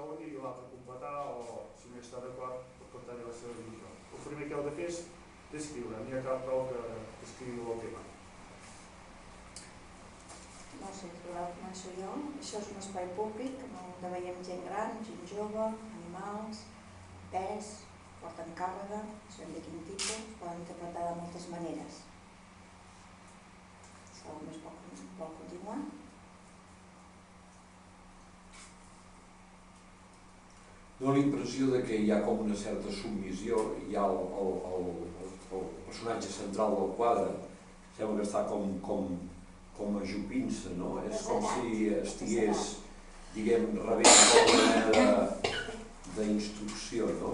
començar un i l'altre completar, o si no està d'acord, pot portar-hi la seva visió. El primer que heu de fer és descriure, n'hi ha cap prou que descriviu el tema. No sé, començo jo. Això és un espai públic on veiem gent gran, gent jove, animals, pes, porten càrrega, sabem de quin tipus, es poden interpretar de moltes maneres. Si algú més vol continuar. Dóna la impressió que hi ha com una certa submissió, hi ha el personatge central del quadre, sembla que està com ajupint-se, no? És com si estigués, diguem, rebent alguna mena d'instrucció, no?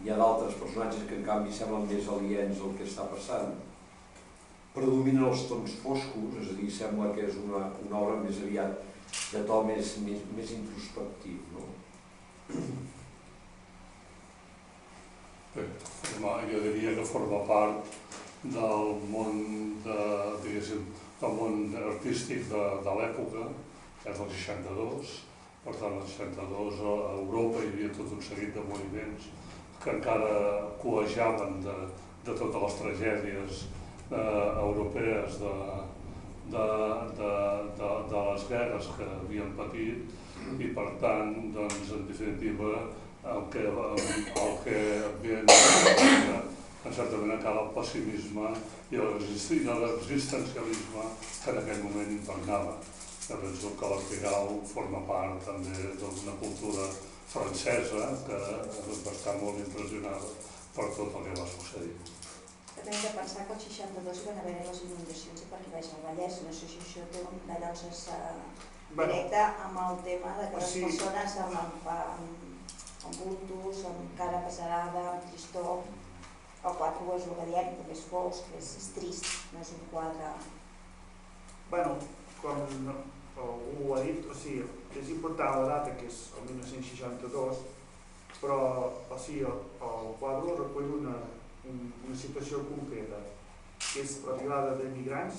Hi ha d'altres personatges que en canvi semblen més aliens al que està passant. Predominen els tons foscos, és a dir, sembla que és una obra més aviat de to més introspectiu, no? Bé, jo diria que forma part del món, diguéssim, del món artístic de l'època, és del 62, per tant, el 62 a Europa hi havia tot un seguit de moviments que encara coejaven de totes les tragèdies europees de les guerres que havien patit i per tant, doncs, en definitiva, el que en certa manera cal el pessimisme i l'existencialisme que en aquell moment impregnava. Jo penso que l'Artigal forma part també d'una cultura francesa que va estar molt impressionada per tot el que va succeir. També hem de pensar que el 62 van haver les inundacions i perquè veig el Vallès, no sé si això té un llocs directe amb el tema de que les persones amb bultos, amb cara pesarada, amb tristor. El quadre és el que diem, també és fosc, és trist, no és un quadre... Bueno, com algú ha dit, és important la data, que és el 1962, però el quadre recull una situació concreta, que és l'arribada d'emigrants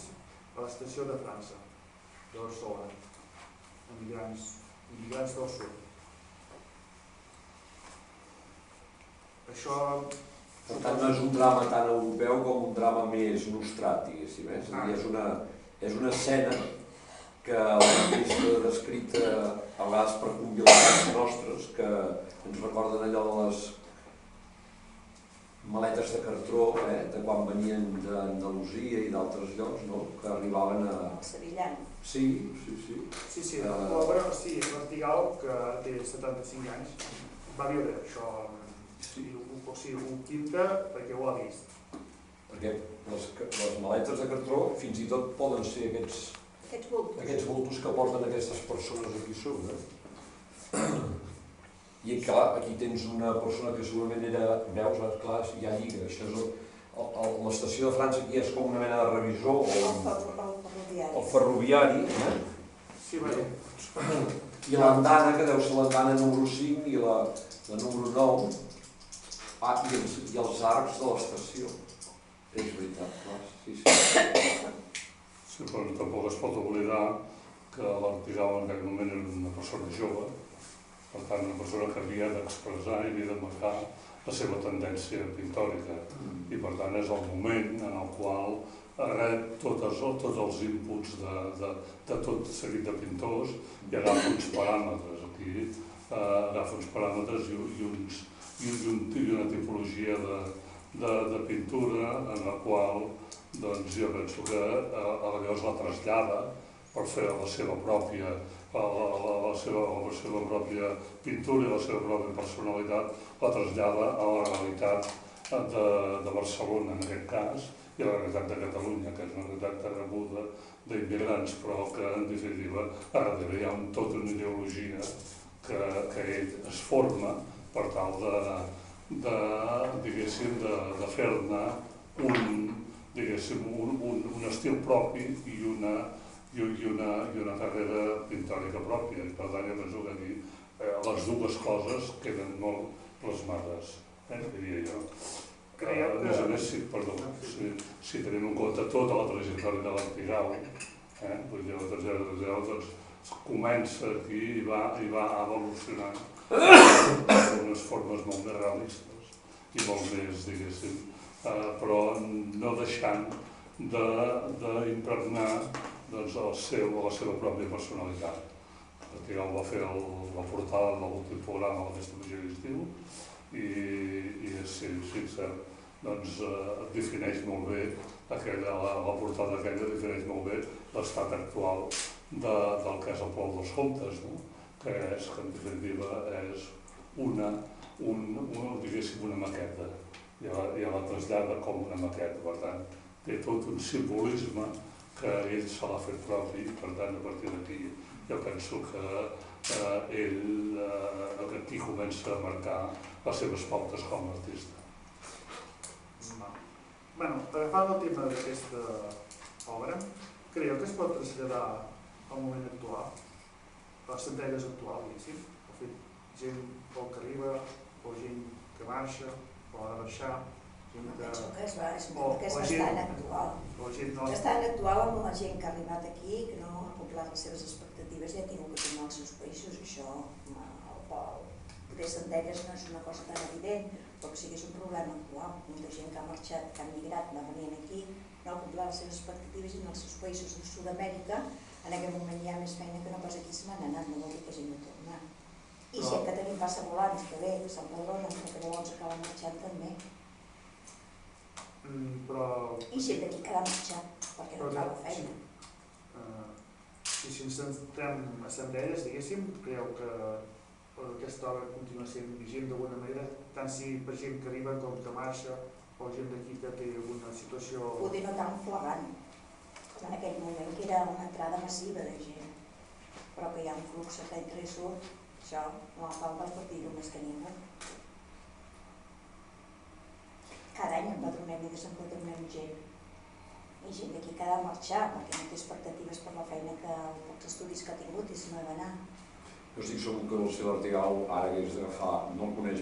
a l'estació de França, de Barcelona, emigrants del sud. Això... Per tant, no és un drama tan europeu com un drama més nostrat, diguéssim. És una escena que l'hem vist descrita a vegades per convilats nostres, que ens recorden allò de les maletes de cartró, de quan venien d'Andalusia i d'altres llocs, que arribaven a... El Sevillano. Sí. Sí, l'Artigal, que ara té 75 anys, va viure això. Ho quinta perquè ho ha vist. Perquè les maletes de cartró fins i tot poden ser aquests bultos que porten aquestes persones aquí sobre. I clar, aquí tens una persona que segurament era, veus, clar, hi ha lliga. L'estació de França aquí és com una mena de revisor o ferroviari. I l'andana, que deu ser l'andana número 5 i la número 9. I els arcs de l'estació. És veritat, clar, sí. Sí, però tampoc es pot oblidar que l'Artigal en aquell moment era una persona jove, per tant, una persona que havia d'expressar i havia de marcar la seva tendència pictòrica. I per tant és el moment en el qual rep tots els inputs de tot seguit de pintors i agafa uns paràmetres. Aquí agafa uns paràmetres i una tipologia de pintura en la qual jo penso que llavors la trasllada per fer la seva pròpia pintura i la seva pròpia personalitat, la trasllada a la realitat de Barcelona en aquest cas i a la realitat de Catalunya, que és una realitat rebuda d'immigrants, però que en definitiva a darrere hi ha tota una ideologia que ell es forma per tal de fer-ne un estil propi i una carrera pictòrica pròpia. I per tant, jo penso que aquí les dues coses queden molt plasmades, diria jo. A més a més, si tenim en compte tota la trajectòria de l'Artigal, vull dir, la trajectòria comença aquí i va evolucionant d'unes formes molt més realistes i molt més, diguéssim, però no deixant d'impregnar la seva pròpia personalitat. Artigal va fer la portada de l'últim programa de la Festa Major d'Estiu i sí, cert, doncs defineix molt bé, la portada aquella defineix molt bé l'estat actual del que és el Plou dels Comtes, que en definitiva és una maqueta, ja la trasllada com una maqueta, per tant, té tot un simbolisme que ell se l'ha fet propi, per tant, a partir d'aquí jo penso que ell aquí comença a marcar les seves pautes com a artista. Agafant el tema d'aquesta obra, creieu que es pot traslladar al moment actual, a les centelles actuals, diguéssim? O fet, gent que arriba, o gent que marxa, o ha de baixar, penso que és bastant actual. Bastant actual amb la gent que ha arribat aquí, que no ha complert les seves expectatives i ha tingut que tornar als seus països. Això, poder Centelles no és una cosa tan evident, però que sí que és un problema actual. Molta gent que ha marxat, que ha migrat, va venir aquí, no ha complert les seves expectatives i en els seus països de Sud-amèrica en aquest moment hi ha més feina que no pas aquí se n'han anat, no vol dir que hagin de tornar. I sempre que tenim passa volants, que bé, que s'empadronen, però que llavors acaben marxant també. I sempre aquí cal marxar, perquè no troba feina. Si ens centrem a Centelles, diguéssim, creieu que aquesta obra continua sent vigent d'alguna manera, tant si per gent que arriba com que marxa, o gent d'aquí que té alguna situació... Poder no tan flagrant, com en aquell moment, que era una entrada massiva de gent, però que hi ha un flux que entra i surt, això no fa falta per dir-ho més que ningú. Cada any empadronem i desempadronem gent. I gent d'aquí que ha de marxar, perquè no té expectatives per la feina pels estudis que ha tingut i se n'ha d'anar. Jo estic segur que el Ciu Artigal ara hagués d'agafar, no conec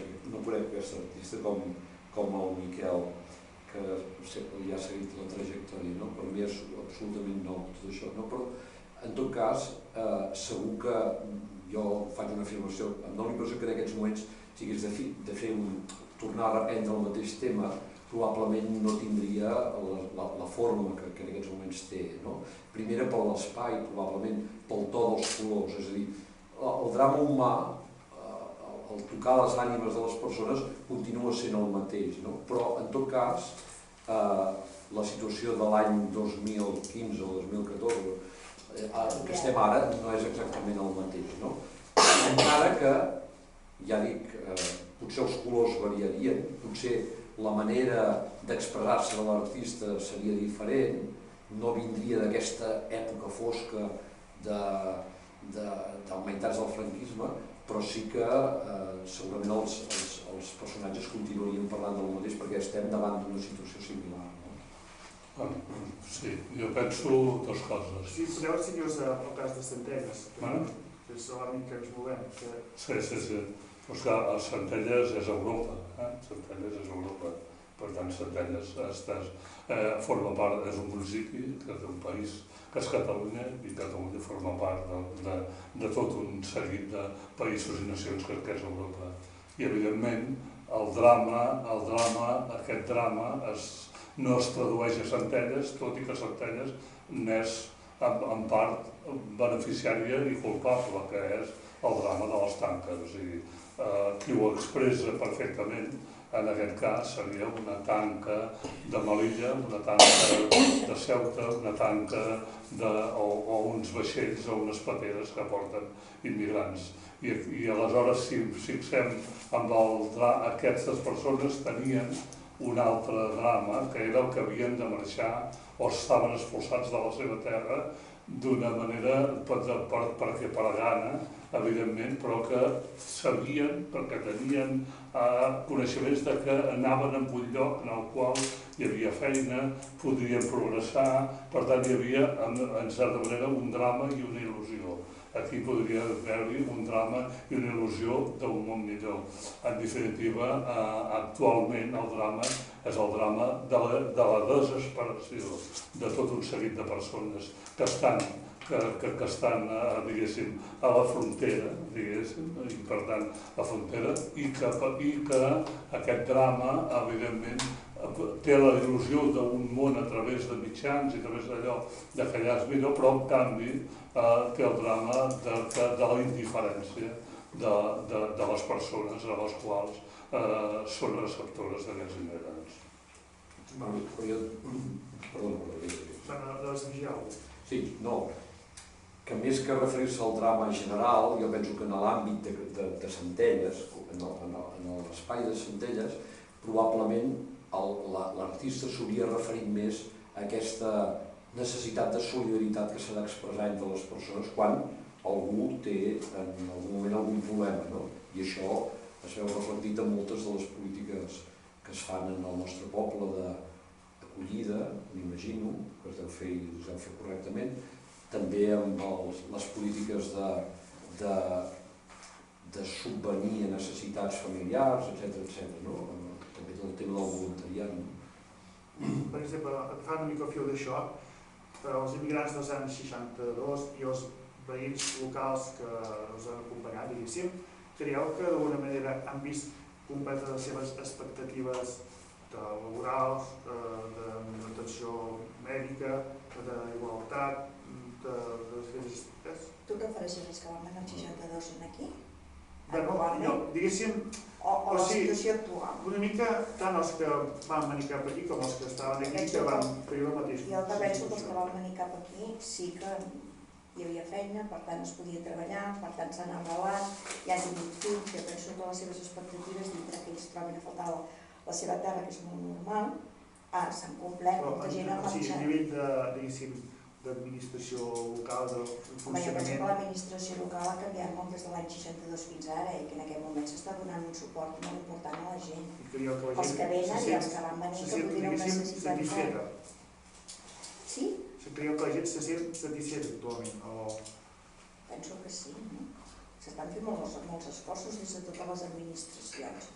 aquest artista com el Miquel, que ja ha seguit la trajectòria, per mi és absolutament nou tot això, però en tot cas segur que jo faig una afirmació, em dóna la impressió que en aquests moments si hagués de fer tornar a reprendre el mateix tema, probablement no tindria la forma que en aquests moments té. Primera per l'espai, probablement pel to dels colors, és a dir, el drama humà, el tocar les ànimes de les persones continua sent el mateix, però en tot cas la situació de l'any 2015 o 2014 que estem ara no és exactament el mateix. Encara que, ja dic, potser els colors variarien, potser la manera d'expressar-se de l'artista seria diferent, no vindria d'aquesta època fosca del meitats del franquisme, però sí que segurament els personatges continuarien parlant del mateix perquè estem davant d'una situació similar. Sí, jo penso dues coses. Si podeu seguir-vos el cas de Centelles, que és l'àmbit que ens movem. Sí. Doncs que Centelles és Europa, Centelles és Europa. Per tant, Centelles forma part, és un municipi que té un país que és Catalunya i Catalunya forma part de tot un seguit de països i nacions que és Europa. I evidentment aquest drama no es tradueix a Centelles, tot i que Centelles n'és en part beneficiària i culpable, que és el drama de les tanques. O sigui, qui ho expressa perfectament en aquest cas seria una tanca de Melilla, una tanca de Ceuta, una tanca o uns vaixells o unes pateres que porten immigrants. I aleshores, si ens fixem en aquestes persones tenien un altre drama, que era el que havien de marxar o estaven expulsats de la seva terra d'una manera perquè per gana, evidentment, però que sabien, perquè tenien coneixements de que anaven en un lloc en el qual hi havia feina, podrien progressar, per tant hi havia, en certa manera, un drama i una il·lusió. Aquí podria haver-hi un drama i una il·lusió d'un món millor. En definitiva, actualment el drama és el drama de la desesperació de tot un seguit de persones que estan que estan, diguéssim, a la frontera, diguéssim, i per tant, a la frontera, i que aquest drama, evidentment, té la il·lusió d'un món a través de mitjans i a través d'allò de que allà és millor, però en canvi té el drama de la indiferència de les persones a les quals són receptores d'aquests immigrants. Sí, no, que més que referir-se al drama general, jo penso que en l'àmbit de Centelles, en l'espai de Centelles, probablement l'artista s'hauria referit més a aquesta necessitat de solidaritat que s'ha d'expressar entre les persones quan algú té en algun moment algun problema, no? I això es veu reflectit en moltes de les polítiques que es fan en el nostre poble d'acollida, m'imagino, que es deu fer correctament, també amb les polítiques de subvenir a necessitats familiars, etc. També el tema del voluntariat. Per exemple, fa una mica fil d'això, els immigrants dels anys 62 i els veïns locals que els han acompanyat, diguéssim, creieu que d'alguna manera han vist completes les seves expectatives laborals, d'atenció mèdica, d'igualtat, de les necessitats? Tu et refereixes als que van venir el 62 aquí? Diguéssim, o la situació actual? Una mica tant els que van venir cap aquí com els que estaven aquí que van fer el mateix. Jo també penso que els que van venir cap aquí sí que hi havia feina, per tant es podia treballar, per tant s'han arrelat, ja han tingut fills, jo penso que les seves expectatives dintre que ells troben a faltar la seva terra, que és molt normal, s'han complert, molta gent ha marxat. A nivell d'administració local, de funcionament... Home, jo penso que l'administració local ha canviat molt des de l'any 62 fins ara i que en aquest moment s'està donant un suport molt important a la gent. Els que venen i els que van venir que podrien una necessitat molt. Sí? Creieu que la gent se sent satisfeta actualment? Penso que sí, no? S'estan fent molts esforços des de totes les administracions.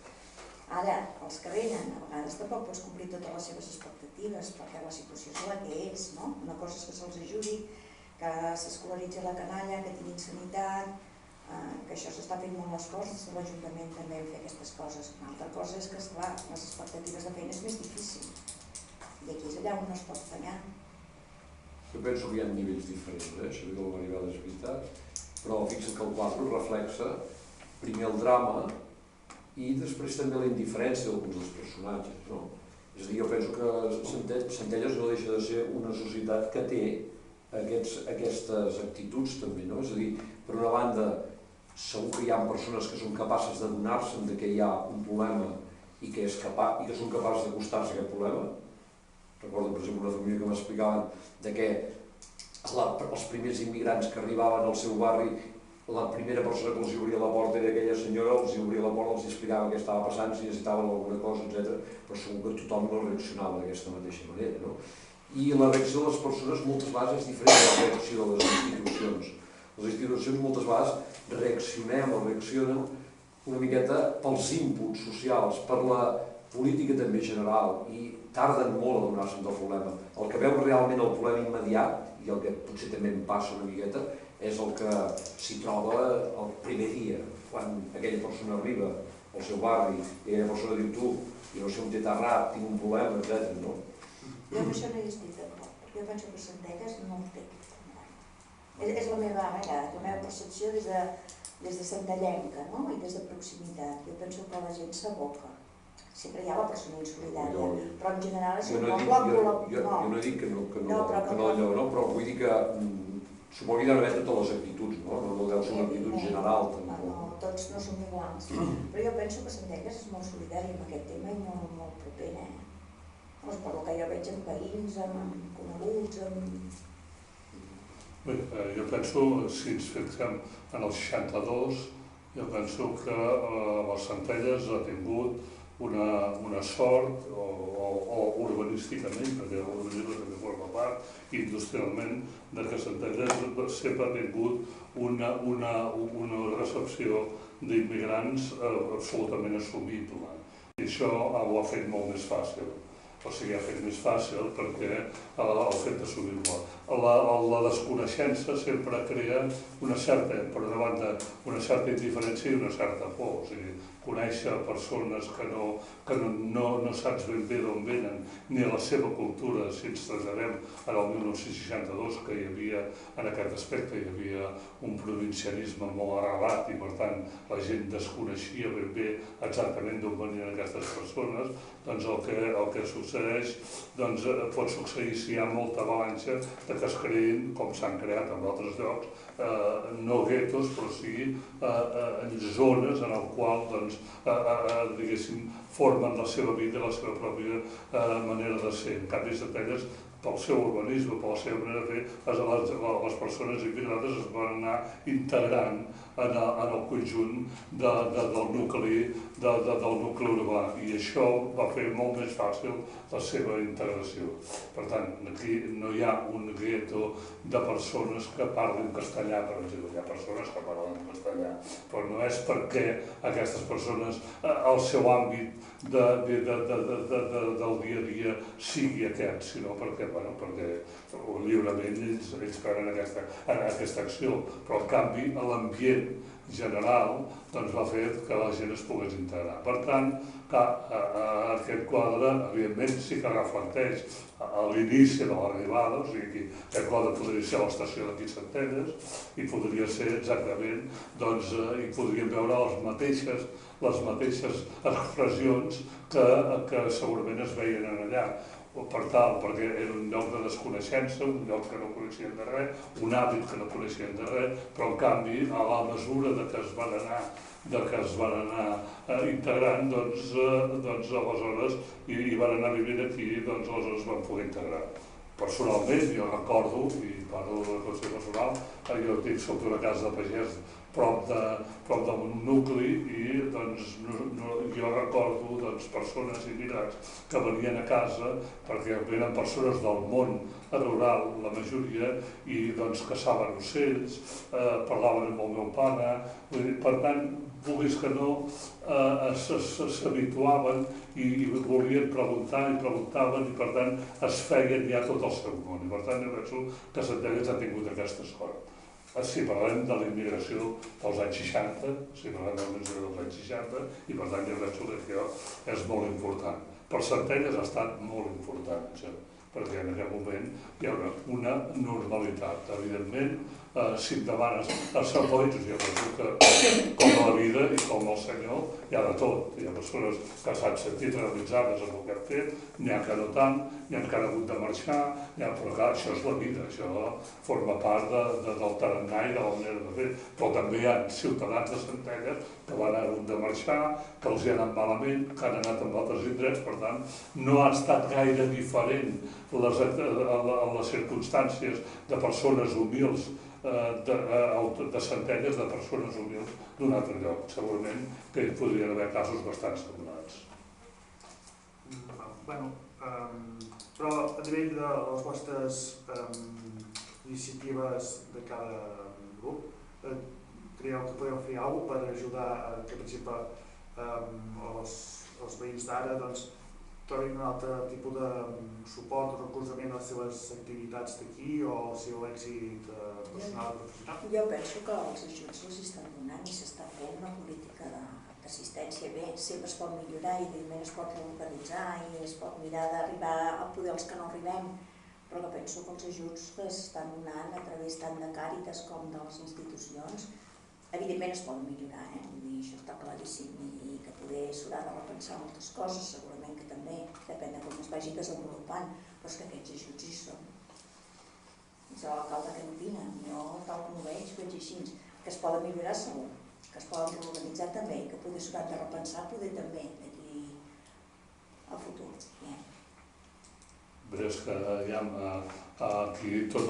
Ara, els que venen, a vegades tampoc pots complir totes les seves expectatives, perquè la situació és la que és, no? Una cosa és que se'ls ajudi, que s'escolaritzi la canalla, que tinguin sanitat, que això s'està fent molt l'esforç, des de l'Ajuntament també en fer aquestes coses. Una altra cosa és que, esclar, les expectatives de feina és més difícil. I aquí és allà on no es pot fallar. Jo penso que hi ha nivells diferents, això que el Maribel és veritat, però fixa't que el quadre reflexa primer el drama i després també la indiferència d'alguns dels personatges, no? És a dir, jo penso que Centelles no deixa de ser una societat que té aquestes actituds també, no? És a dir, per una banda, segur que hi ha persones que són capaces d'adonar-se que hi ha un problema i que són capaces d'acostar-se a aquest problema. Recordo, per exemple, una família que m'explicaven que els primers immigrants que arribaven al seu barri, la primera persona que els obria la porta era aquella senyora, els obria la porta, els explicava què estava passant, si necessitaven alguna cosa, etc. Però segur que tothom no reaccionava d'aquesta mateixa manera, no? I la reacció de les persones moltes vegades és diferent de la reacció de les institucions. Les institucions moltes vegades reaccionen una miqueta pels inputs socials, per la política també general, i tarden molt a donar-se'n del problema. El que veu realment el problema immediat, i el que potser també em passa una miqueta, és el que s'hi troba el primer dia, quan aquella persona arriba al seu barri i aquella persona diu tu, jo no sé on t'he terrat, tinc un problema, etc. No? Jo amb això no hi estic d'acord, perquè jo penso que Centelles no el té. És la meva percepció des de centellenca, no? I des de proximitat. Jo penso que la gent s'aboca. Sempre hi ha la persona insolidària, però en general és un poble... Jo no dic que no, però vull dir que suposo que hi ha d'haver totes les actituds, no? No deu ser una actitud general. No, tots no som iguals. Però jo penso que Centelles és molt solidari en aquest tema i molt proper, Per el que jo veig amb veïns, amb coneguts, Bé, jo penso, si ens fixem en el 62, jo penso que les Centelles ha tingut una sort, o urbanísticament, perquè l'urbanisme també forma part, industrialment, que Centelles sempre ha tingut una recepció d'immigrants absolutament assumible. I això ho ha fet molt més fàcil. o sigui, ha fet més fàcil perquè el fet d'assumir-lo. La desconeixença sempre crea una certa, per una banda, una certa indiferència i una certa por. O sigui, conèixer persones que no saps ben bé d'on venen, ni la seva cultura, si ens traslladem en el 1962, que hi havia, en aquest aspecte, hi havia un provincianisme molt arrelat i, per tant, la gent desconeixia ben bé exactament d'on venien aquestes persones, doncs el que succeeix pot succeir si hi ha molta avalanxa de que es creïn, com s'han creat en altres llocs, no guetos, però sí zones en el qual, diguéssim, formen la seva vida i la seva pròpia manera de ser. En canvi, Centelles, pel seu urbanisme, per la seva manera de fer, les persones immigrades es van anar integrant en el conjunt del nucli urbà, i això va fer molt més fàcil la seva integració. Per tant, aquí no hi ha un gueto de persones que parlin castellà, per exemple. Hi ha persones que parlen castellà, però no és perquè aquestes persones, el seu àmbit del dia a dia sigui aquest, sinó perquè lliurement ells prenen aquesta acció, però en canvi l'ambient general va fer que la gent es pogués integrar. Per tant, aquest quadre, evidentment, sí que reflecteix a l'inici de l'arribada, o sigui, aquest quadre podria ser l'estació d'aquí Centelles i podria ser exactament, i podríem veure les mateixes expressions que segurament es veien allà. Perquè era un lloc de desconeixença, un lloc que no coneixien de res, un hàbit que no coneixien de res, però en canvi, a la mesura que es van anar integrant, aleshores, i van anar vivint aquí, aleshores es van poder integrar. Personalment, jo recordo, i parlo de qüestió personal, jo soc d'una casa de pagès prop d'un nucli i jo recordo persones immigrants que venien a casa perquè eren persones del món rural, la majoria, i caçaven ocells, parlaven amb el meu pare, per tant, vulguis que no, s'habituaven i volien preguntar i preguntaven i per tant es feien ja tot el seu món. I per tant jo penso que Centelles ha tingut aquesta sort. Si parlem de la immigració dels anys 60, i per tant jo penso que això és molt important. Per Centelles ha estat molt important, perquè en aquest moment hi ha una normalitat. Evidentment, si em demanes els serveis, jo penso que com a la vida i com al Senyor hi ha de tot. Hi ha persones que s'han sentit realitzades amb el que han fet, n'hi ha que no tant, n'hi ha que han hagut de marxar, però clar, això és la vida, això forma part del tarannà i de la manera de fer. Però també hi ha ciutadans de Centelles que van haver de marxar, que els hi ha anat malament, que han anat en altres indrets, per tant, no ha estat gaire diferent les circumstàncies de persones humils de Centelles, de persones humils d'un altre lloc. Segurament que hi podrien haver casos bastant semblants. Però a nivell de les vostres iniciatives de cada grup, creieu que podeu fer alguna cosa per ajudar que, per exemple, els veïns d'ara trobin un altre tipus de suport o recolzament a les seves activitats d'aquí o al seu èxit personal o professional? Jo penso que els ajuts els estan donant i s'està fent una política d'assistència. Bé, sempre es pot millorar i evidentment es pot relocalitzar i es pot mirar d'arribar a poder els que no arribem, però que penso que els ajuts que s'estan donant a través tant de Càritas com de les institucions evidentment es poden millorar, vull dir, això està claríssim, i que poder s'haurà de repensar moltes coses, segurament que també depèn de com es vagi desenvolupant, però és que aquests ajuts hi són. És l'alcalde que n'opina, jo tal com ho veig així, que es poden millorar segur, que es poden reorganitzar també, que poder s'haurà de repensar, poder també d'aquí al futur. Bé, és que aquí tots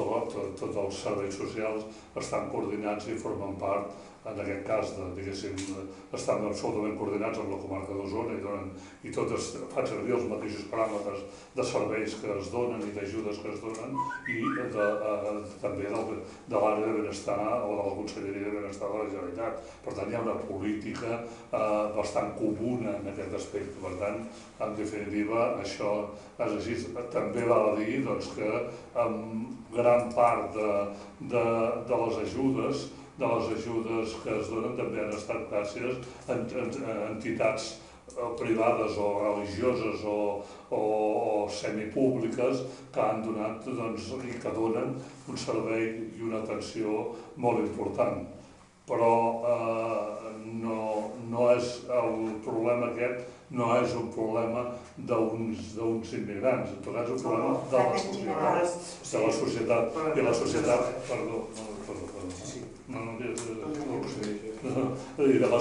els serveis socials estan coordinats i formen part en aquest cas, diguéssim, estan absolutament coordinats amb la comarca d'Osona i totes fan servir els mateixos paràmetres de serveis que es donen i d'ajudes que es donen i també de l'àrea de benestar o de la Conselleria de Benestar de la Generalitat. Per tant, hi ha una política bastant comuna en aquest aspecte. Per tant, en definitiva, això és així. També val a dir que gran part de les ajudes que es donen també han estat gràcies a entitats privades o religioses o semipúbliques que han donat i que donen un servei i una atenció molt important. Però no és el problema aquest, no és un problema d'uns immigrants, en tot cas és un problema de la societat. I la societat, perdó, i de la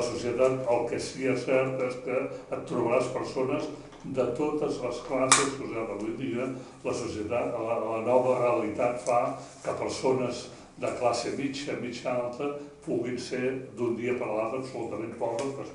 societat el que sí és cert és que et trobaràs persones de totes les classes socials. Avui dia la societat, la nova realitat fa que persones de classe mitja, mitja alta, puguin ser d'un dia per l'altre absolutament pobres.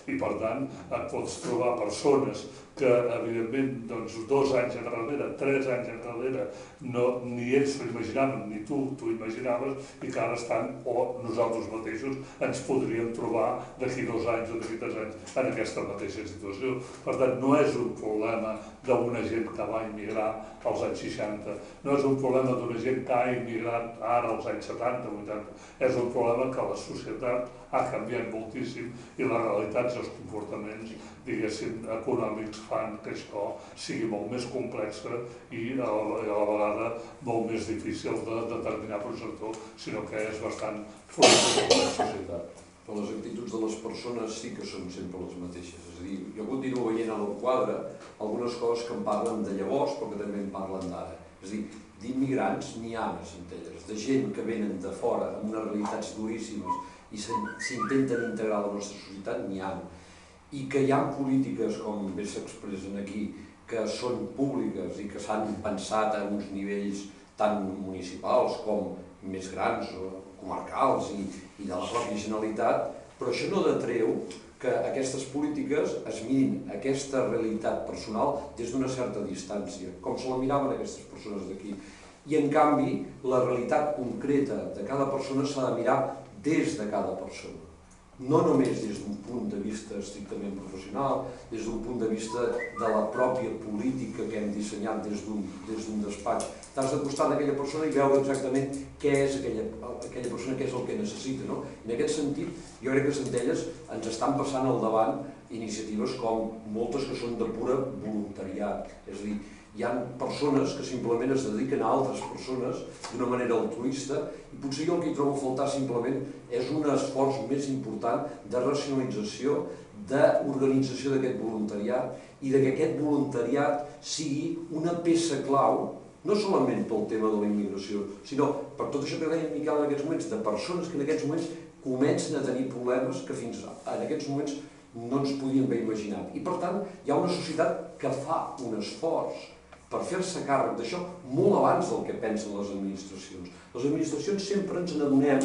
I per tant et pots trobar persones que evidentment 2 anys enrere, 3 anys enrere, ni ells s'ho imaginaven, ni tu t'ho imaginaves, i que ara estan, o nosaltres mateixos ens podríem trobar d'aquí 2 anys o d'aquí 3 anys en aquesta mateixa situació. Per tant, no és un problema d'una gent que va immigrar als anys 60, no és un problema d'una gent que ha immigrat ara als anys 70, 80, és un problema que la societat ha canviat moltíssim i les realitats i els comportaments, diguéssim, econòmics fan que això sigui molt més complex i a la vegada molt més difícil de determinar per un sector, sinó que és bastant fruit de la societat. Però les actituds de les persones sí que són sempre les mateixes. És a dir, jo continuo veient al quadre algunes coses que em parlen de llavors, però que també em parlen d'ara. És a dir, d'immigrants n'hi ha a Centelles, de gent que venen de fora amb unes realitats duríssimes i s'intenten integrar a la nostra societat, n'hi ha. I que hi ha polítiques, com bé s'expressen aquí, que són públiques i que s'han pensat a uns nivells tant municipals com més grans o comarcals i de la pròpia Generalitat, però això no detreu que aquestes polítiques es mirin aquesta realitat personal des d'una certa distància, com se la miraven aquestes persones d'aquí. I en canvi, la realitat concreta de cada persona s'ha de mirar des de cada persona. No només des d'un punt de vista estrictament professional, des d'un punt de vista de la pròpia política que hem dissenyat des d'un despatx. T'has d'acostar a aquella persona i veure exactament què és aquella persona, què és el que necessita. En aquest sentit, jo crec que a Centelles ens estan passant al davant iniciatives com moltes que són de pura voluntariat. És a dir, hi ha persones que simplement es dediquen a altres persones d'una manera altruista i potser jo el que hi trobo a faltar simplement és un esforç més important de racionalització, d'organització d'aquest voluntariat i que aquest voluntariat sigui una peça clau, no solament pel tema de la immigració, sinó per tot això que deia Miquel en aquests moments, de persones que en aquests moments comencen a tenir problemes que fins en aquests moments no ens podíem haver imaginat. I per tant, hi ha una societat que fa un esforç per fer-se càrrec d'això molt abans del que pensen les administracions. Les administracions sempre ens n'adonem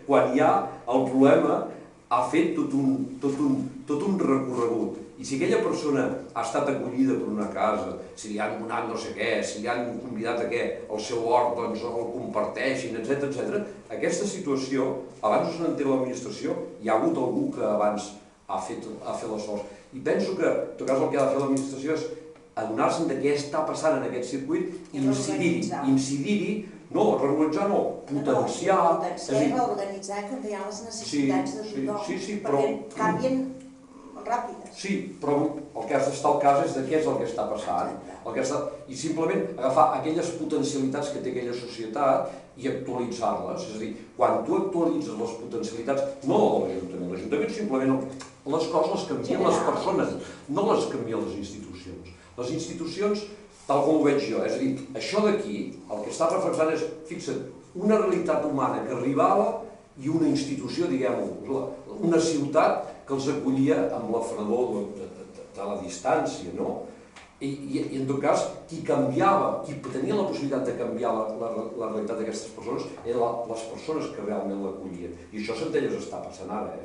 quan hi ha el problema, ha fet tot un recorregut. I si aquella persona ha estat acollida per una casa, si li han donat no sé què, si li han convidat a què, el seu hort el comparteixin, etc., aquesta situació, abans no se n'entén l'administració, hi ha hagut algú que abans ha fet l'esforç. I penso que, en tot cas, el que ha de fer l'administració és adonar-se'n de què està passant en aquest circuit i incidir-hi, no, regularitzar no, potenciar... Potenciem a organitzar, canviar les necessitats de tothom, perquè canvien ràpides. Sí, però el que has d'estar al cas és de què és el que està passant, i simplement agafar aquelles potencialitats que té aquella societat i actualitzar-les. És a dir, quan tu actualitzes les potencialitats, no l'Ajuntament simplement les coses les canvien les persones, no les canvien les institucions. Les institucions, tal com ho veig jo, és a dir, això d'aquí, el que està reflexant és, fixa't, una realitat humana que arribava i una institució, diguem-ho, una ciutat que els acollia amb la fredor de la distància, no? I en tot cas, qui canviava, qui tenia la possibilitat de canviar la realitat d'aquestes persones eren les persones que realment l'acollien. I això a Centelles està passant ara.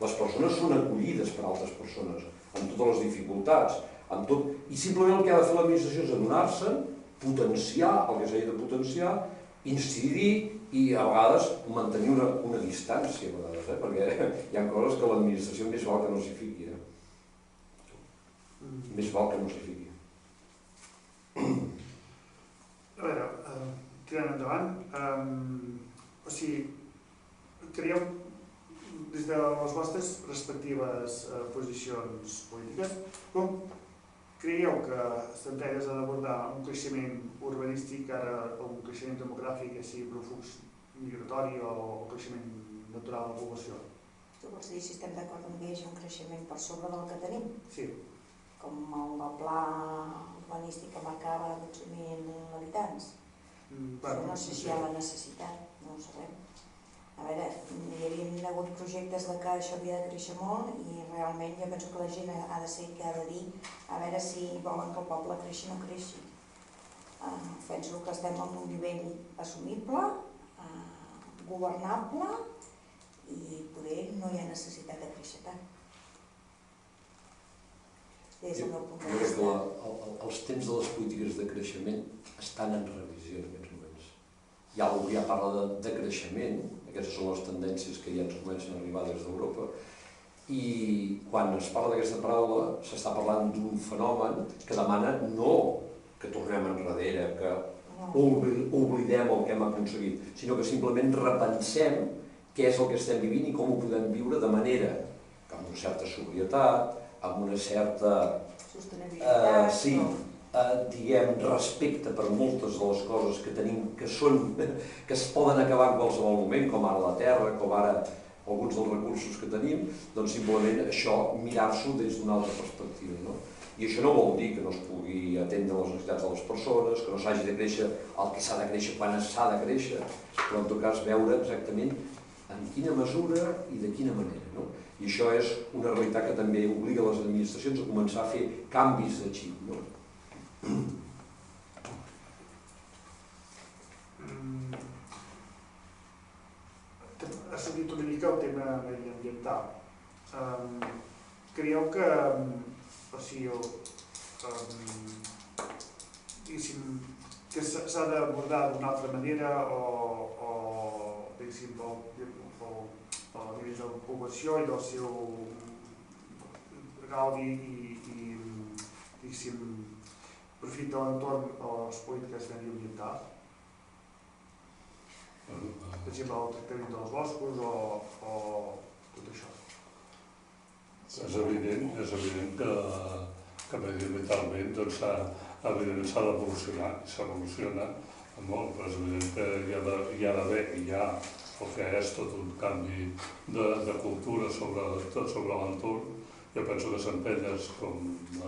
Les persones són acollides per altres persones, amb totes les dificultats, i simplement el que ha de fer l'administració és adonar-se, potenciar el que s'ha de potenciar, incidir i a vegades mantenir una distància, perquè hi ha coses que l'administració més val que no s'hi fiqui. Més val que no s'hi fiqui. A veure, tirant endavant, o sigui, creieu, des de les vostres respectives posicions polítiques, com creieu que Centelles ha d'abordar un creixement urbanístic, ara un creixement demogràfic, ja sigui proflux migratori o creixement natural de la població? Tu vols dir si estem d'acord amb que hi hagi un creixement per sobre del que tenim? Sí. Com el pla urbanístic que marcava 12.000 habitants? Però no sé si hi ha la necessitat, no ho sabem. A veure, hi havia hagut projectes de que això havia de créixer molt i realment jo penso que la gent ha de ser que ha de dir a veure si volen que el poble creixi o no creixi. Penso que estem en un nivell assumible, governable i poder no hi ha necessitat de créixer tant. Des del meu punt de vista. Jo crec que els temps de les polítiques de creixement estan en revisió en aquests moments. Hi ha algú que ja parla de creixement, aquestes són les tendències que ja ens comencen a arribar des d'Europa, i quan es parla d'aquesta paraula s'està parlant d'un fenomen que demana no que tornem enrere, que oblidem el que hem aconseguit, sinó que simplement repensem què és el que estem vivint i com ho podem viure de manera que amb una certa sobrietat, amb una certa diguem, respecte per moltes de les coses que tenim, que es poden acabar en qualsevol moment, com ara la terra, com ara alguns dels recursos que tenim, doncs simplement això, mirar-s'ho des d'una altra perspectiva. I això no vol dir que no es pugui atendre les necessitats de les persones, que no s'hagi de créixer el que s'ha de créixer quan s'ha de créixer, però en tot cas veure exactament en quina mesura i de quina manera. I això és una realitat que també obliga les administracions a començar a fer canvis de xip. Ha sortit una mica el tema mediambiental. Creieu que s'ha d'abordar d'una altra manera o diguéssim, a nivell de la població i del seu gaudi i diguéssim, profit de l'entorn a les polítiques mediambientals? Per exemple, el tractament dels boscos o tot això. És evident que mediambientalment s'ha d'evolucionar i s'evoluciona molt, però és evident que hi ha d'haver el que és tot un canvi de cultura sobre l'entorn. Jo penso que Centelles, com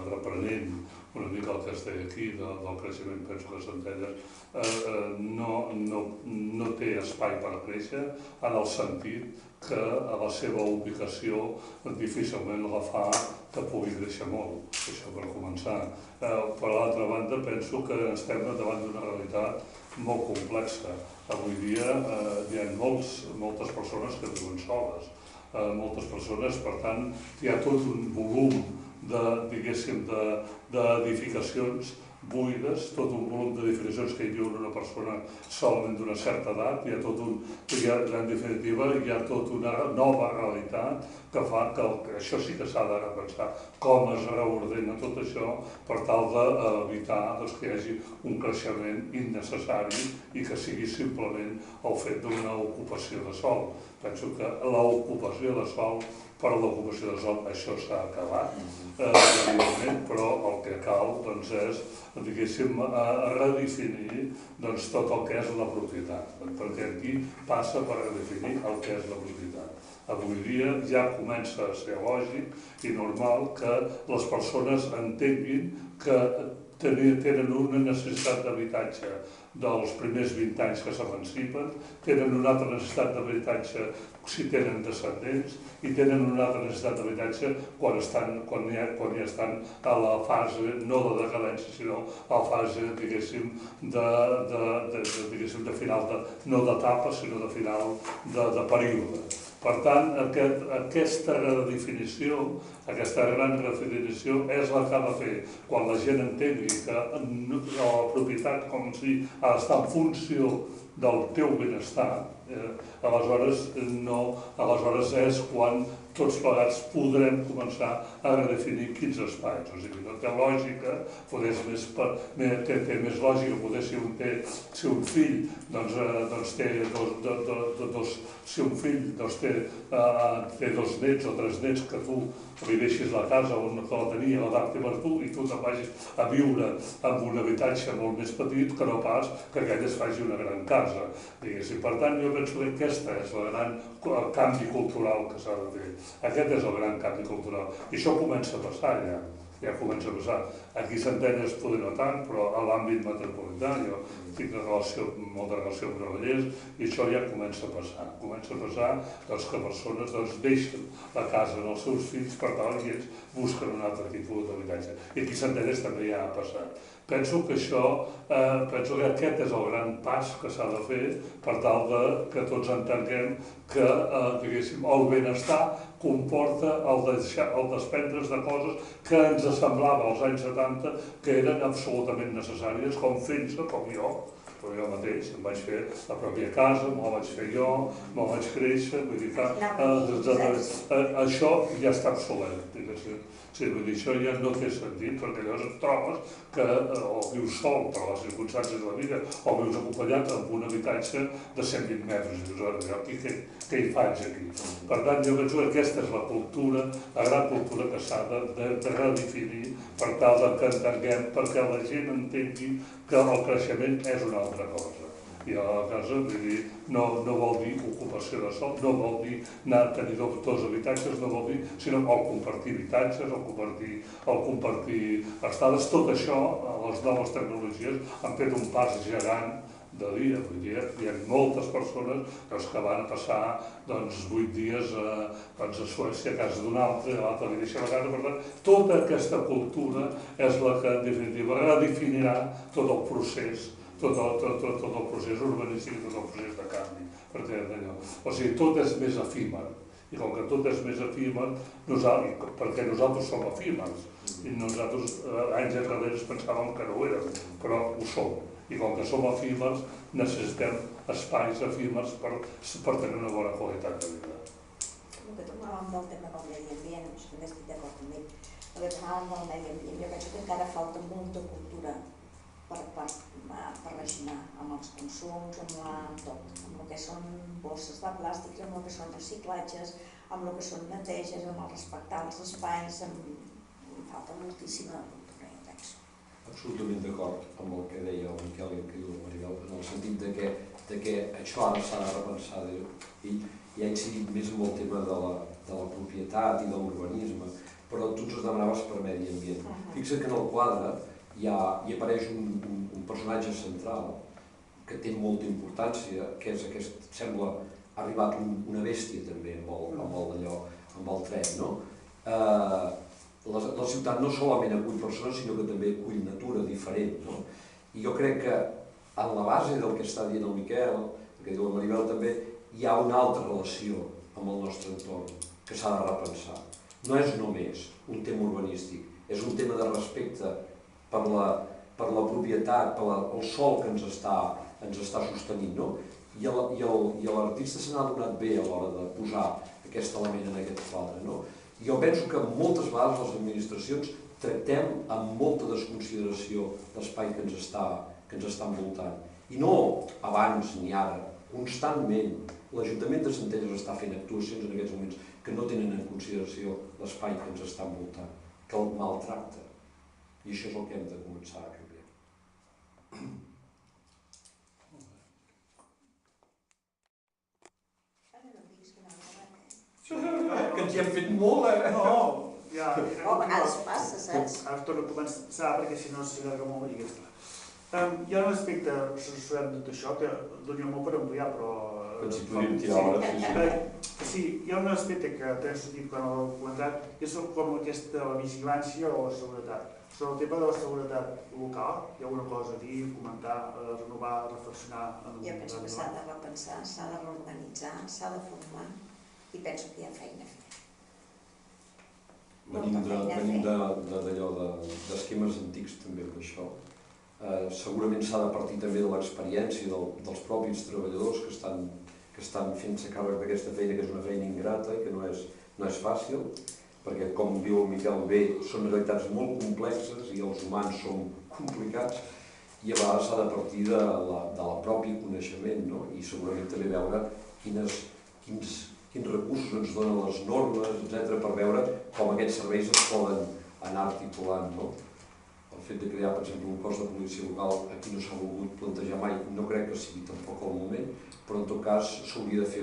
reprenent una mica el que es deia aquí del creixement, penso que Centelles no té espai per créixer en el sentit que a la seva ubicació difícilment la fa que pugui créixer molt, això per començar. Per l'altra banda, penso que estem davant d'una realitat molt complexa. Avui dia hi ha moltes persones que viuen soles, moltes persones, per tant, hi ha tot un volum d'edificacions buides, tot un volum d'edificacions que hi viu una persona solament d'una certa edat, en definitiva hi ha tota una nova realitat que fa que això sí que s'ha de repensar, com es reordena tot això per tal d'evitar que hi hagi un creixement innecessari i que sigui simplement el fet d'una ocupació de sòl. Penso que l'ocupació de sòl, per l'ocupació de sòl, això s'ha acabat, evidentment, però el que cal és, diguéssim, redefinir tot el que és la propietat, perquè aquí passa per redefinir el que és la propietat. Avui dia ja comença a ser lògic i normal que les persones entenguin que tenen una necessitat d'habitatge dels primers 20 anys que s'emancipen, tenen una altra necessitat d'habitatge si tenen descendents i tenen una altra necessitat d'habitatge quan ja estan a la fase, no de decadència, sinó a la fase, diguéssim, de final, no d'etapa, sinó de final de període. Per tant, aquesta redefinició, aquesta gran redefinició és la que ha de fer quan la gent entengui que la propietat com si ha d'estar en funció del teu benestar, aleshores és quan tots plegats podrem començar a redefinir quins espais. O sigui, no té lògica, té més lògica poder si un fill té dos nets o tres nets que tu li deixis la casa on la tenia, l'adapti per tu i tu te'n vagis a viure en un habitatge molt més petit que no pas que aquell es faci una gran casa. Per tant, jo penso que aquest és el gran canvi cultural que s'ha de fer. Aquest és el gran canvi cultural. I això comença a passar ja comença a passar. Aquí a Centelles poder no tant, però a l'àmbit metropolità jo tinc molta relació amb Granollers i això ja comença a passar. Comença a passar que persones deixen la casa dels seus fills per tal i ells busquen un altre tipus d'habitatge. I aquí a Centelles també ja ha passat. Penso que aquest és el gran pas que s'ha de fer per tal que tots entenguem que el benestar comporta el desprendre's de coses que ens semblava als anys 70 que eren absolutament necessàries, com fer-se, com jo. Però jo mateix em vaig fer la pròpia casa, me la vaig fer jo, me la vaig créixer, vull dir que això ja està obsolet. Vull dir, això ja no té sentit, perquè llavors et trobes que o vius sol per les circumstàncies de la vida o vius acompanyat en un habitatge de 120 metres. I dius, què hi faig aquí? Per tant, jo penso que aquesta és la cultura, la gran cultura que s'ha de redefinir per tal que entenguem, perquè la gent entengui que el creixement és una altra cosa. I a la casa, vull dir, no vol dir ocupació de sol, no vol dir tenir dos habitatges, no vol dir, sinó el compartir habitatges, el compartir estades, tot això, les noves tecnologies han fet un pas gegant de dia. Vull dir, hi ha moltes persones que van passar 8 dies a Suècia a casa d'un altre, l'altre li deixa la casa. Per tant, tota aquesta cultura és la que, en definitiva, redefinirà tot el procés, tot el procés urbanístic i tot el procés de canvi. O sigui, tot és més efímer. I com que tot és més efímer, perquè nosaltres som efímers, i nosaltres anys enrere pensàvem que no ho érem, però ho som. I com que som efímers, necessitem espais efímers per tenir una bona qualitat de vida. El que tornàvem del tema del medi ambient, també estic d'acord amb ell, el que tornàvem del medi ambient, jo penso que encara falta molta cultura per reginar amb els consums, amb el que són bosses de plàstic, amb el que són reciclatges, amb el que són neteges, amb el respectar els espais, em falta moltíssima cultura, jo penso. Absolutament d'acord amb el que deia el Miquel i el que diu la Maribel, en el sentit que això ara s'ha de repensar i ha incidit més en el tema de la propietat i de l'urbanisme, però tu ens demanaves per medi ambient. Fixa't que en el quadre hi apareix un personatge central que té molta importància, que és aquest, sembla, ha arribat una bèstia també amb el tren, no? La ciutat no solament acull persones, sinó que també acull natura diferent, no? I jo crec que en la base del que està dient el Miquel, el que diu la Maribel també, hi ha una altra relació amb el nostre entorn que s'ha de repensar. No és només un tema urbanístic, és un tema de respecte per la propietat, pel sòl que ens està sostenint, no? I l'artista se n'ha donat bé a l'hora de posar aquest element en aquest quadre, no? I jo penso que moltes vegades les administracions tractem amb molta desconsideració l'espai que ens està envoltant. I no abans ni ara, constantment. L'Ajuntament de Centelles està fent actuacions en aquests moments que no tenen en consideració l'espai que ens està envoltant, que el maltracta. I això és el que hem de començar a canviar. Que ens hi hem fet molt, No, O a vegades passa, saps? Ara torno a començar perquè si no s'allarga molt i ja està. Hi ha un aspecte relacionat amb tot això que donia molt per ampliar, però... Doncs si podríem tirar hores, sí. Hi ha un aspecte que t'he sentit quan ho he comentat, que és com aquesta vigilància o la seguretat. Sobre el tema de la seguretat local, hi ha alguna cosa a dir, comentar, renovar, reflexionar? Jo penso que s'ha de repensar, s'ha de reorganitzar, s'ha de formar i penso que hi ha feina a fer. venim d'allò d'esquemes antics també amb això. Segurament s'ha de partir també de l'experiència dels propis treballadors que estan fent-se càrrec d'aquesta feina, que és una feina ingrata i que no és fàcil, perquè, com diu el Miquel bé, són realitats molt complexes i els humans són complicats, i a vegades s'ha de partir de la pròpia coneixement, no? I segurament també veure quins recursos ens donen les normes, etc., per veure com aquests serveis es poden anar articulant, no? El fet de crear, per exemple, un cos de policia local aquí no s'ha volgut plantejar mai, no crec que sigui tampoc el moment, però en tot cas s'hauria de fer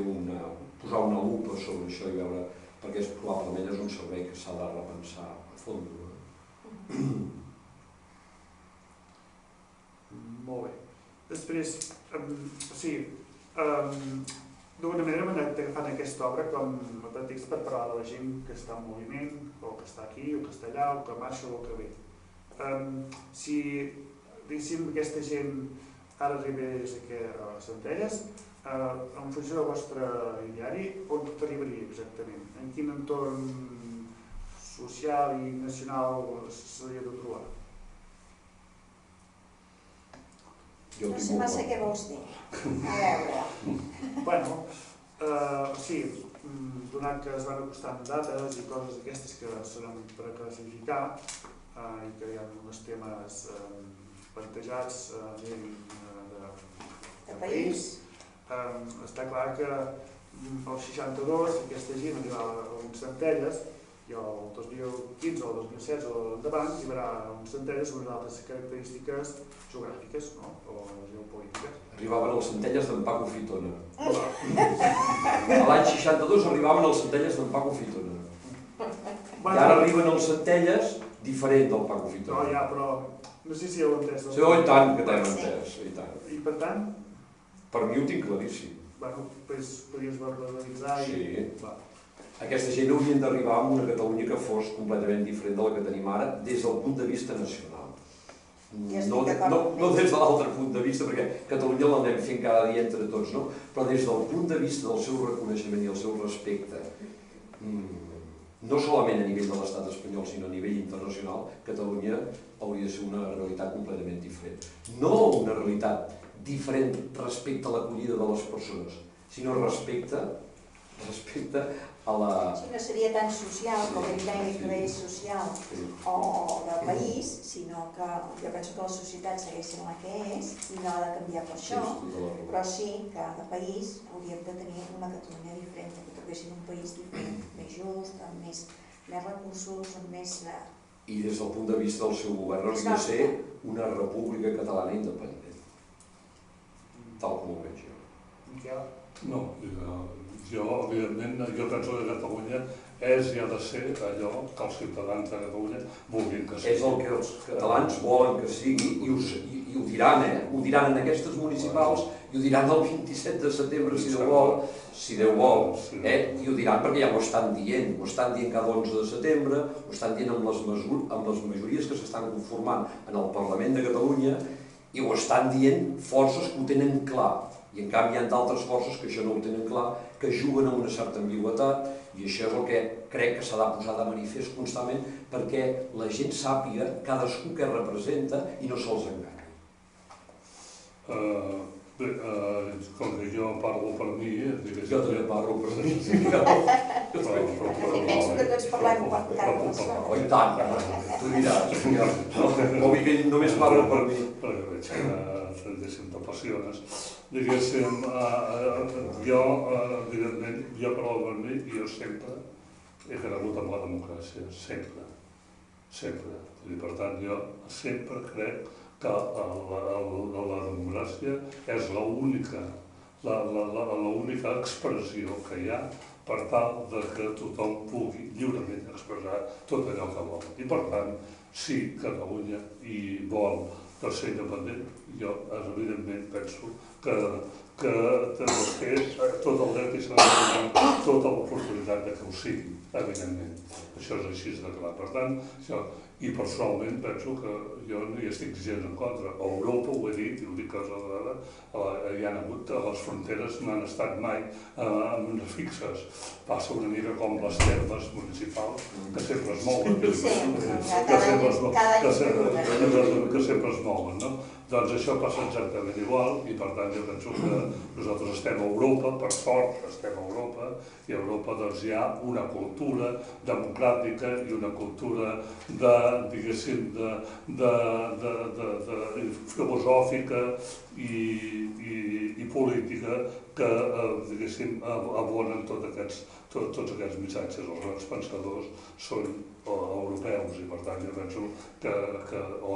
posar una lupa sobre això i veure, perquè probablement és un servei que s'ha de repensar a fons. Molt bé. Després, d'alguna manera m'han agafat aquesta obra com a pretext per parlar de la gent que està en moviment, o que està aquí, o que està allà, o que marxa, o que ve. Si, diguéssim, aquesta gent ara arribés aquí a Centelles, en funció del vostre diari, on arribaria exactament? En quin entorn social i nacional s'hauria de trobar? No sé massa què vols dir. A veure. Bueno, sí, donat que es van acostant dates i coses d'aquestes que seran per classificar i que hi ha uns temes plantejats a nivell de país, està clar que el 62 aquesta gent arribava a uns Centelles i el 2015 o el 2016 o endavant arribarà a uns Centelles amb unes altres característiques geogràfiques o geopolítiques. Arribaven als Centelles d'en Paco Fitona. A l'any 62 arribaven als Centelles d'en Paco Fitona. I ara arriben als Centelles diferent del Paco Fitona. No, ja, però no sé si heu entès. Sí, i tant que t'hem entès, i tant. I per tant? Per mi ho tinc claríssim. Bueno, doncs podries verbalitzar i... Sí. Aquesta gent haurien d'arribar a una Catalunya que fos completament diferent de la que tenim ara des del punt de vista nacional. No des de l'altre punt de vista, perquè Catalunya l'anem fent cada dia entre tots, no? Però des del punt de vista del seu reconeixement i el seu respecte, no solament a nivell de l'estat espanyol, sinó a nivell internacional, Catalunya hauria de ser una realitat completament diferent. No una realitat diferent respecte a l'acollida de les persones, sinó respecte a la... Sí, no seria tan social com el nivell social o de país, sinó que jo penso que la societat segueix sent la que és i no ha de canviar per això, però sí que de país hauríem de tenir una Catalunya diferent, que trobéssim un país diferent, més just, amb més recursos, amb més... I des del punt de vista del seu govern hauria de ser una república catalana independent, tal com ho veig jo. Miquel? No, jo, evidentment, jo penso que Catalunya és i ha de ser allò que els ciutadans de Catalunya vulguin que sigui. És el que els catalans volen que sigui i ho diran, Ho diran en aquestes municipals i ho diran el 27 de setembre, si Déu vol, I ho diran perquè ja ho estan dient cada 11 de setembre, ho estan dient amb les majories que s'estan conformant en el Parlament de Catalunya i ho estan dient forces que ho tenen clar. I en canvi hi ha d'altres forces que això no ho tenen clar, que juguen amb una certa ambigüitat, i això és el que crec que s'ha de posar de manifest constantment perquè la gent sàpiga cadascú què representa i no se'ls enganya. Bé, com que jo parlo per mi... Jo també parlo per mi. Penso que tots parlem per cada persona. Oh, i tant, tu diràs. O bé que només parlo per mi. Perquè veig que t'apassiones. Diguéssim, jo, evidentment, jo parlo per mi i jo sempre he cregut en la democràcia, sempre. Per tant, jo sempre crec que la democràcia és l'única expressió que hi ha per tal que tothom pugui lliurement expressar tot allò que vol. I per tant, si Catalunya hi vol ser independent, jo evidentment penso que té tot el dret i s'ha de donar tota l'oportunitat que ho sigui, evidentment. Això és així de clar. Per tant, i personalment penso que jo no hi estic gens en contra. A Europa, ho he dit, i ho dic cosa de vegada, hi ha hagut, les fronteres no han estat mai fixes. Passa una mica com les termes municipals, que sempre es mouen. Que sempre es mouen, no? Doncs això passa exactament igual i per tant jo penso que nosaltres estem a Europa, per sort estem a Europa, i a Europa doncs hi ha una cultura democràtica i una cultura diguéssim, filosòfica i política que, diguéssim, abonen tots aquests missatges. Els grans pensadors són europeus i per tant jo penso que o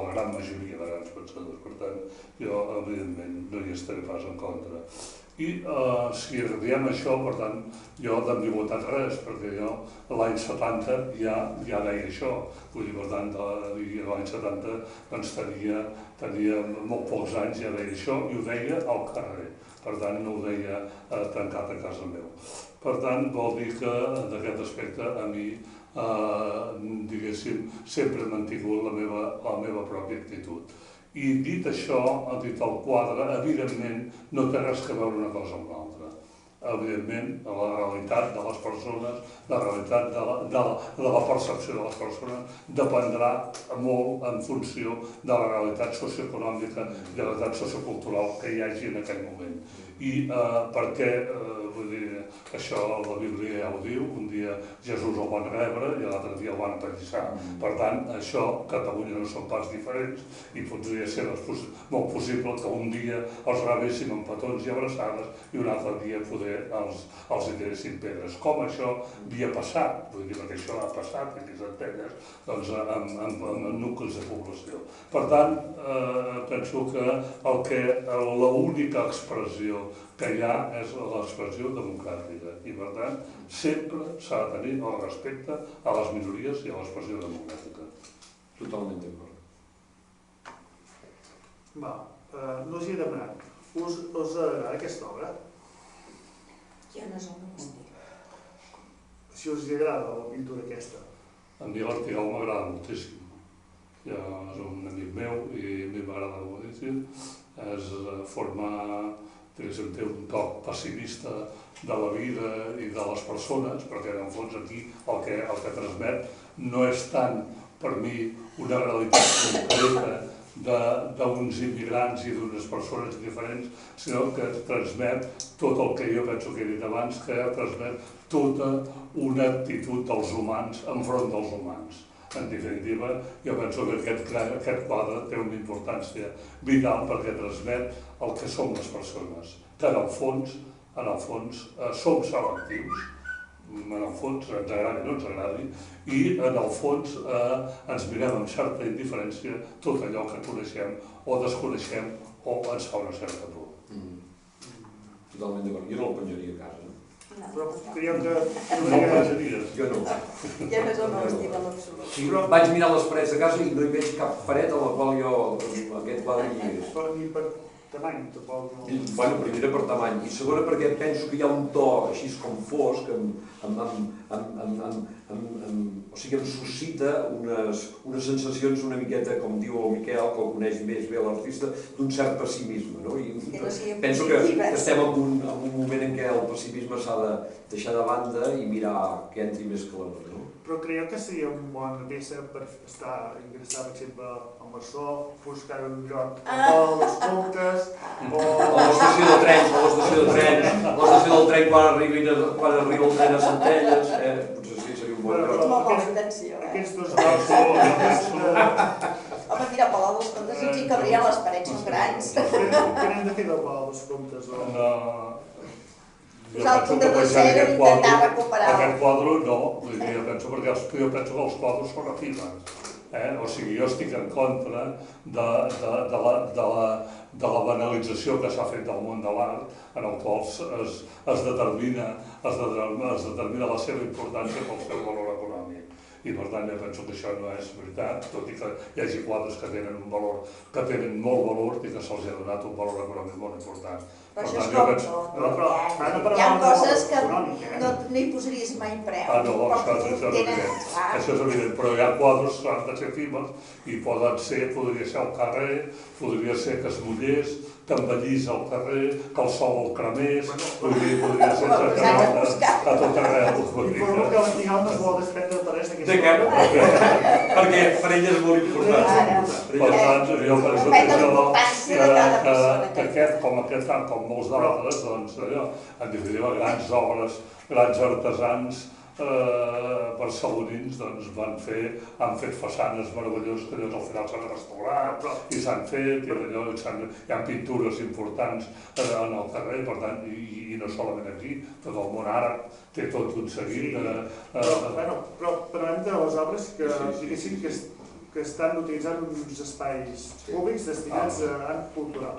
la gran majoria de grans pensadors, per tant jo evidentment no hi estaré pas en contra. I si diem això, per tant, jo d'ambigüitat res, perquè jo l'any 70 ja deia això, vull dir, per tant, l'any 70 doncs tenia molt pocs anys, ja deia això, i ho deia al carrer, per tant no ho deia tancat a casa meu. Per tant, vol dir que d'aquest aspecte a mi, diguéssim, sempre he mantingut la meva pròpia actitud. I dit això, dit el quadre, evidentment no té res a veure una cosa amb l'altra. Evidentment, la realitat de les persones, la realitat de la percepció de les persones dependrà molt en funció de la realitat socioeconòmica i de la realitat sociocultural que hi hagi en aquell moment. I perquè, vull dir, això la Bíblia ja ho diu, un dia Jesús el van rebre i l'altre dia el van apallissar. Per tant, això, Catalunya no són pas diferents i podria ser molt possible que un dia els rebéssim amb petons i abraçades i un altre dia poder els tiressin pedres. Com això havia passat, vull dir, perquè això ha passat aquí a Centelles, doncs en nuclis de població. Per tant, penso que l'única expressió que hi ha és l'expressió democràtica i per tant sempre s'ha de tenir el respecte a les minories i a l'expressió democràtica. Totalment d'acord. No us hi he demanat. Us agrada aquesta obra? Jo no és el meu estil. Si us hi agrada la pintura aquesta? A mi l'Artigal m'agrada moltíssim. Ja és un amic meu i a mi m'agrada moltíssim. És formar, diguéssim, té un toc pessimista de la vida i de les persones, perquè en el fons aquí el que transmet no és tant per mi una realitat concreta d'uns immigrants i d'unes persones diferents, sinó que transmet tot el que jo penso que he dit abans, que transmet tota una actitud dels humans enfront dels humans. En definitiva, jo penso que aquest quadre té una importància vital perquè transmet el que som les persones, que en el fons som selectius, en el fons ens agradi o no ens agradi, i en el fons ens mirem amb certa indiferència tot allò que coneixem o desconeixem o ens fa una certa por. Totalment d'acord. Jo no el penjaria a casa. Però creieu que... No el penjaries? Jo no. Ja no és el meu estil en absolut. Sí, vaig mirar les parets de casa i no hi veig cap paret a la qual jo aquest quadre hi hagués. Però ni per tamany, tampoc no... Bueno, primera per tamany, i segona perquè penso que hi ha un to així com fosc, o sigui, em suscita unes sensacions una miqueta, com diu el Miquel, que el coneix més bé l'artista, d'un cert pessimisme, no? I penso que estem en un moment en què el pessimisme s'ha de deixar de banda i mirar que entri més calor, no? Però creieu que seria una bona peça per ingressar, per exemple, al Marçol, buscar un lloc als comptes, o... A l'estació de tren, quan arriba el tren a Centelles, potser sí, seria un bon lloc. Molt bona intenció, Aquests dos llocs... Home, mira, Palau dels Comtes ens hi cabrien, les parets són grans. Què n'hem de fer del Palau dels Comtes? Posar el punt de zero i intentar recuperar. Aquest quadre no, jo penso que els quadres són efímers. O sigui, jo estic en contra de la banalització que s'ha fet del món de l'art, en el qual es determina la seva importància pel seu valor econòmic. I per tant jo penso que això no és veritat, tot i que hi hagi quadres que tenen un valor, que tenen molt valor i que se'ls ha donat un valor econòmic molt important. Però això és com tot, hi ha coses que no hi posaries mai en preu. No, això és evident, però hi ha quadres que han de ser efímers i podria ser al carrer, podria ser que es mullés, que envellís al carrer, que el sol el cremés, podria ser a tot arreu. Informo que l'Antigal no es vol desprendre de res d'aquesta cosa. Perquè per ell és molt important. Per tant, jo penso que aquest, com molts d'altres, doncs, en definitiva, grans obres, grans artesans barcelonins han fet façanes meravelloses que al final s'han restaurat i s'han fet, hi ha pintures importants en el carrer, per tant, i no solament aquí, tot el món àrab té tot un seguit de... Però parlem de les obres que estan utilitzant uns espais públics destinats a art cultural.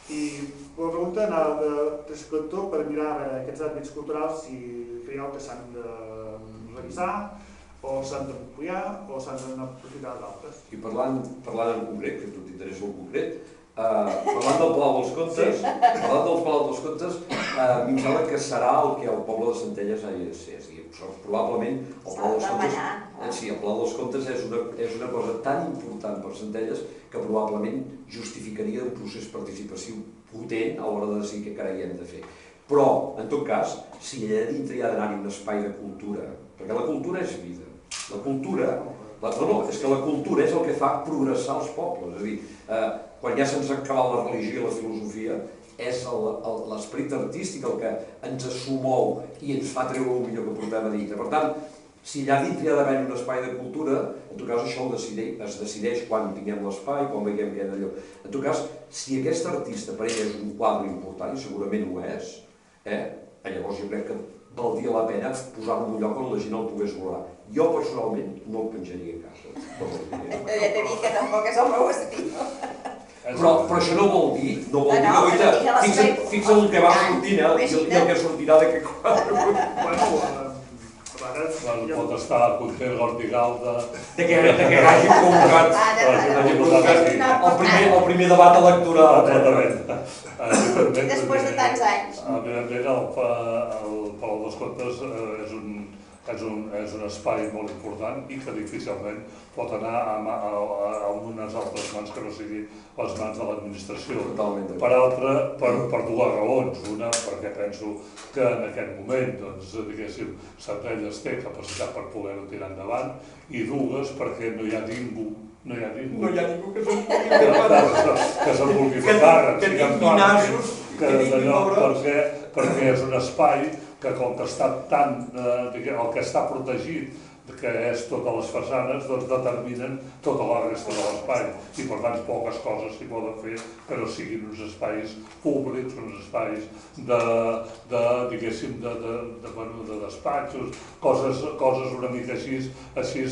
I la pregunta anava d'escriptor per mirar aquests àmbits culturals si creieu que s'han de revisar, o s'han d'ampliar, o s'han d'aprofitar d'altres. I parlant en concret, que a tu t'interessa el concret, parlant del Palau dels Comtes, a mi em sembla que serà el que el poble de Centelles hagi de ser. Probablement el Palau dels Comtes és una cosa tan important per Centelles que probablement justificaria un procés participatiu potent a l'hora de decidir què carai hem de fer. Però, en tot cas, si allà dintre hi ha d'anar-hi un espai de cultura, perquè la cultura és vida. La cultura és el que fa progressar els pobles. És a dir, quan ja se'ns ha acabat la religió i la filosofia, és l'esperit artístic el que ens assumou i ens fa treure el millor que portem a dintre. Per tant, si allà dintre hi ha d'haver un espai de cultura, en tot cas això es decideix quan tinguem l'espai, quan veiem què hi ha d'allò. En tot cas, si aquest artista per ell és un quadre important, i segurament ho és, llavors jo crec que valdria la pena posar-lo en un lloc on la gent el pogués valorar. Jo personalment no el penjaria a casa. Ja t'he dit que tampoc és el meu estil. Però això no vol dir que fixa't el que va sortint i el que sortirà d'aquest quadre. Pot estar content l'Ortigal de que hagi convocat el primer debat electoral. Després de tants anys. Evidentment, el Palau dels Comtes és un espai molt important i que difícilment pot anar a unes altres mans que no siguin les mans de l'administració. Per dues raons. Una, perquè penso que en aquest moment, Centelles té capacitat per poder-ho tirar endavant, i dues, perquè no hi ha ningú que se'n vulgui fer càrrec, perquè és un espai que com que està el que està protegit, que és totes les façanes, doncs determinen tota la resta de l'espai i per tant poques coses s'hi poden fer que no siguin uns espais públics, uns espais de despatxos, coses una mica així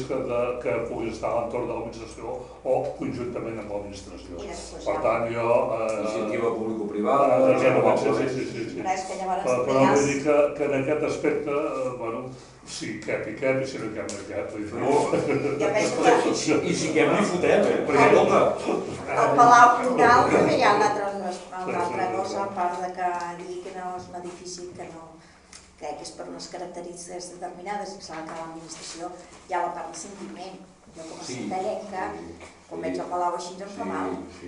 que puguin estar a l'entorn de l'administració o conjuntament amb l'administració. Per tant, jo... Iniciativa público-privada... Però vull dir que en aquest aspecte, si cap i cap, i si no cap no cap. I si cap no hi fotem, perquè escolta... Al Palau Coral també hi ha una altra cosa, a part de que dir que no és un edifici que no... crec que és per unes característiques determinades i que s'ha d'acabar l'administració, hi ha la part de sentiment. Jo com a centellenca, quan veig el Palau així em fa mal. I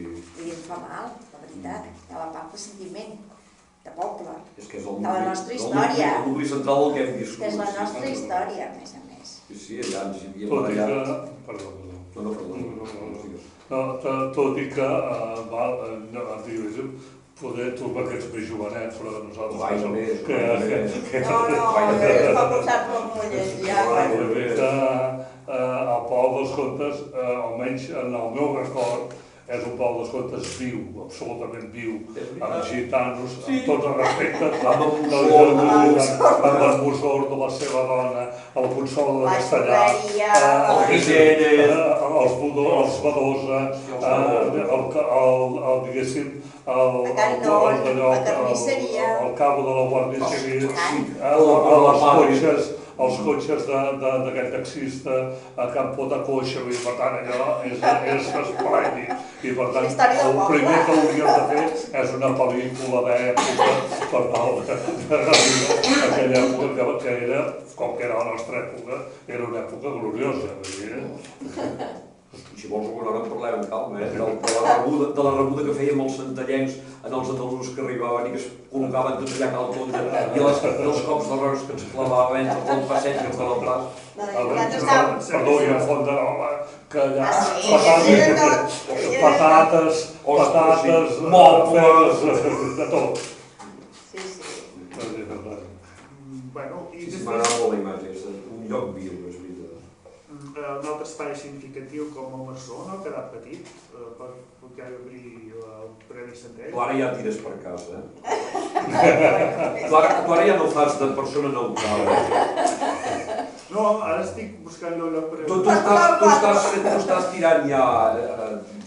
em fa mal, la veritat. Hi ha la part de sentiment, de poble, de la nostra història. El nucli central del que hem viscut. Que és la nostra història, a més a més. Sí, allà ens hi havíem ballat. Perdó. Tot i que, poder tu perquè ets més jovenet, però nosaltres... No, es va posar per mulles ja. Al Palau dels Comtes, almenys en el meu record, és un poble d'escoltes viu, absolutament viu, amb gitanos, amb tots els respectes, amb el Musor de la seva dona, el Consol de Castellà, els Badosa, diguéssim, el cabo de la Guàrdia Civil, els cotxes d'aquest taxista a Campo de Coixa, i per tant allò és esplèndid. I per tant el primer que hauríem de fer és una pel·lícula d'època per tal de reviure aquella època que era, com que era la nostra època, era una època gloriosa. Si vols alguna hora en parlem en calma, de la rebuda que fèiem els santallencs en els andalusos que arribaven i que es col·locaven tots allà cal compte i els cops de rocs que ens clavaven entre el passeig i el plaç. Perdó, i el Font d'Arola, que allà patates, mobles, de tot. Sí, sí. Bueno, i m'agrada molt la imatge, un lloc viu, és veritat. Un altre espai significatiu com el Marsó no ha quedat petit per poder obrir el Premi Centell. Tu ara ja tires per casa, Tu ara ja no fas de persona neutral. No, ara estic buscant el lloc per... Tu estàs tirant ja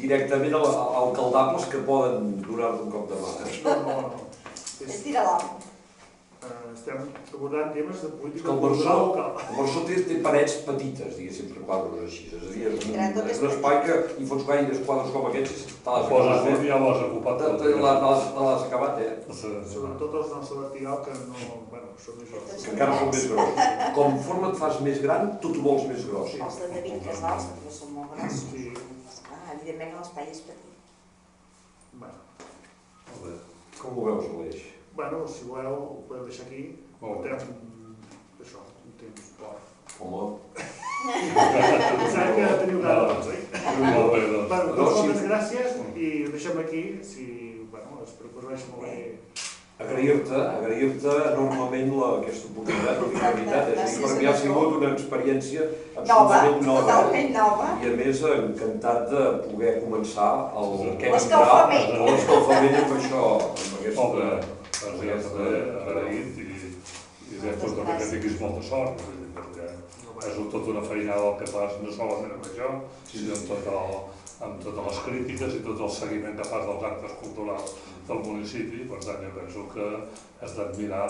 directament alcaldables que poden donar-te un cop de mà. No. És tirar l'home. Estem abordant temes de política cultural local. El Marsó té parets petites, diguéssim, per quadres així. És a dir, és un espai que hi fots gaires quadres com aquests i te l'has acabat. Ja l'has ocupat. Te l'has acabat, Sobretot els noms de vertical que no... Bueno, són més grossos. Que encara són més grossos. Conforme et fas més gran, tu t'ho vols més gros. Els de David Casals, que són molt grossos. Evidentment l'espai és petit. Bueno. Com ho veus, Aleix? Bueno, si voleu, ho podeu deixar aquí. Portem, això, un temps fort. Home. Sabem que teniu ganes, Molt bé, doncs. Bueno, moltes gràcies i ho deixem aquí. Si, bueno, espero que us vagi molt bé. Agrair-te enormement aquesta oportunitat, la veritat. És a dir, per mi ha sigut una experiència absolutament nova. Totalment nova. I a més, encantat de poder començar l'escalfament amb això, amb aquesta... Agraït i després també que tinguis molta sort, perquè és tota una feinada el que fas, no solament amb això, sinó amb totes les crítiques i tot el seguiment que fas dels actes culturals del municipi. Per tant, jo penso que has d'admirar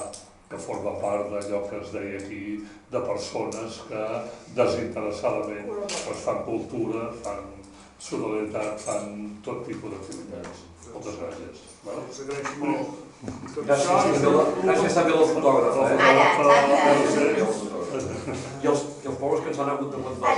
que forma part d'allò que es deia aquí, de persones que desinteressadament fan cultura, fan solidaritat, fan tot tipus d'activitats. Moltes gràcies. Us agraeixo molt. Gràcies també al fotògraf. Ara, exacte. I els pobres que ens han hagut de plantar.